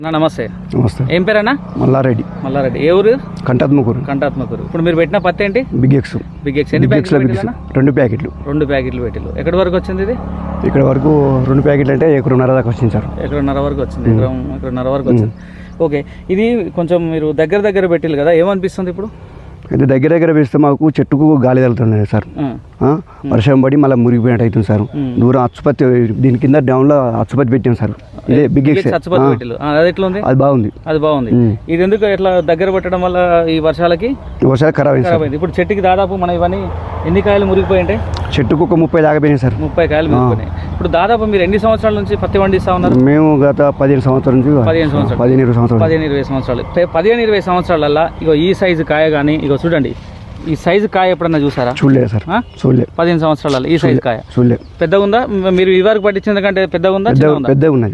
నమస్తే. నమస్తే. ఏం పేరన్నా? మల్లారెడ్డి. మల్లారెడ్డి. ఏ ఊరు? కంటాత్మకూరు. కంటాత్మకూరు. ఇప్పుడు మీరు పెట్టిన పత్తి ఏంటి? Big X. బిగ్ ఎక్స్ ఎన్ని ప్యాకెట్లు? 2 ప్యాకెట్లు. 2 ప్యాకెట్లు పెట్టిల్లు. ఎక్కడి వరకు వచ్చింది ఇది? ఇక్కడ వరకు 2 ప్యాకెట్లు అంటే 1.5 ఎకరం దాకా వచ్చింది సార్. 1.5 ఎకరం వరకు వచ్చింది. 1.5 ఎకరం వరకు వచ్చింది. ఓకే, ఇది కొంచెం మీరు దగ్గర పెట్టిల్లు కదా, ఏమనిపిస్తుంది ఇప్పుడు? ఇది దగ్గర వేస్తే మాకు చెట్టుకు గాలి తగులుతుంది సార్. వర్షం పడి మళ్ళీ మురిగిపోయినట్టు అవుతుంది సార్. దూరం అచ్చుపత్తి, దీని కింద డౌన్ లో అచ్చుపత్తి పెట్టాం సార్. ఇదే బిగ్ ఎక్స్. అది ఎట్లా ఉంది? అది బాగుంది. అది బాగుంది. ఇది ఎందుకు ఎట్లా దగ్గర పెట్టడం వల్ల ఈ వర్షాలు ఖరాబ్ అయింది. ఇప్పుడు చెట్టుకి దాదాపు మన ఇవన్నీ ఎన్ని కాయలు మురిగిపోయింటాయి? చెట్టుకు ఒక 30 దాకా పోయినాయి సార్. 30 కాయలు మురిగిపోయినాయి. ఇప్పుడు దాదాపు మీరు ఎన్ని సంవత్సరాల నుంచి పత్తి పండిస్తా ఉన్నారు? మేము గత 15 సంవత్సరాల నుంచి 15-20 సంవత్సరాలు 15-20 సంవత్సరాలల్లా ఇగో ఈ సైజు కాయ కానీ ఇగో చూడండి, ఈ సైజు కాయ ఎప్పుడన్నా చూసారా? చూడలేదు సార్. చూడలేదు. 15 సంవత్సరాల ఈ సైజు కాయ చూడలేదు. పెద్దగా ఉందా? మీరు ఈ వరకు పట్టించిన కంటే పెద్దగా ఉందా?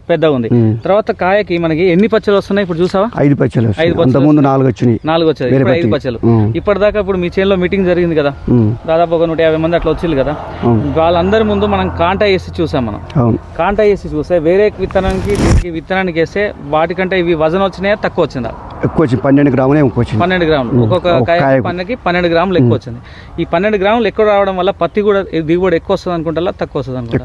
పెద్దగా ఉంది. తర్వాత కాయకి మనకి ఎన్ని పచ్చలు వస్తున్నాయి ఇప్పుడు చూసావా? 5 పచ్చలు. 4 వచ్చినాయి. 4 వచ్చాయి. 5 పచ్చలు. ఇప్పటిదాకా ఇప్పుడు మీ చేనులో మీటింగ్ జరిగింది కదా, దాదాపు ఒక 150 మంది అట్లా వచ్చింది కదా, వాళ్ళందరి ముందు మనం కాంటా వేసి చూసాం. మనం కాంటా వేసి చూస్తే వేరే విత్తనానికి దీనికి విత్తనానికి వేస్తే వాటికంటే ఇవి వజన్ వచ్చినాయా తక్కువ వచ్చిందా? ఎక్కువ వచ్చింది. 12 గ్రాములు ఎక్కువ వచ్చింది. 12 గ్రాములు. ఒక్కొక్క కాయ పన్నకి 12 గ్రాములు ఎక్కువ వచ్చింది. ఈ 12 గ్రాములు ఎక్కువ రావడం వల్ల పత్తి కూడా దిగుబడి ఎక్కువ వస్తుంది అనుకుంటా? తక్కువ వస్తుంది అనుకుంటా?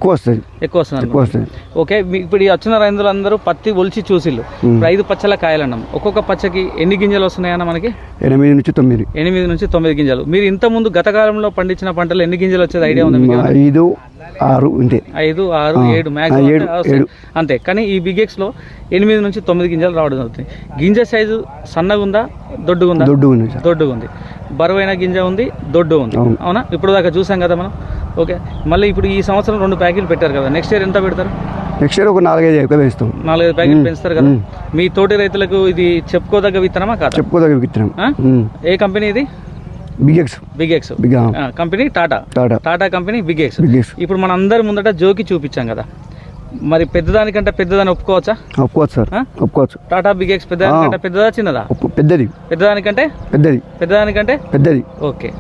ఎక్కువ వస్తుంది. ఓకే, ఇప్పుడు ఈ వచ్చిన రైతులందరూ పత్తి ఒలిచి చూసిళ్ళు. 5 పచ్చల కాయలు అన్నాం. ఒక్కొక్క పచ్చకి ఎన్ని గింజలు వస్తున్నాయన్న మనకి? 8 నుంచి 9 గింజలు. మీరు ఇంత ముందు గత కాలంలో పండించిన పంటలు ఎన్ని గింజలు వచ్చేది ఐడియా ఉంది? 5, 6 ఉంటే 5, 6, 7 మ్యాక్సిమం అంతే. కానీ ఈ బిగ్ ఎక్స్ లో 8 నుంచి 9 గింజలు రావడం జరుగుతుంది. గింజ సైజు సన్నగా ఉందా, దొడ్డుగా ఉందా? దొడ్డుగా ఉంది. బరువైన గింజ ఉంది, దొడ్డు ఉంది. అవునా? ఇప్పుడు దాకా చూసాం కదా మనం. ఓకే, మళ్ళీ ఇప్పుడు ఈ సంవత్సరం 2 ప్యాకెట్లు పెట్టారు కదా, నెక్స్ట్ ఇయర్ ఎంత పెడతారు? నెక్స్ట్ ఇయర్ ఒక 4-5 పెంచుతాం. 4-5 ప్యాకెట్లు పెంచుతారు కదా. మీ తోటి రైతులకు ఇది చెప్పుకోదగ్గ విత్తనమా కాదా? చెప్పుకోదగ్గ విత్తనం. ఏ కంపెనీ ఇది? Big X company. Tata company big X. ఇప్పుడు మన అందరి ముందట జోకి చూపించాం కదా, మరి పెద్దదానికంటే పెద్దదాన్ని ఒప్పుకోవచ్చా? ఒప్పుకోవచ్చు సార్, ఒప్పుకోవచ్చు. టాటా బిగ్ ఎక్స్ పెద్దదానికంటే పెద్దదా చిన్నదా? పెద్దది. పెద్దదానికంటే పెద్దది. ఓకే.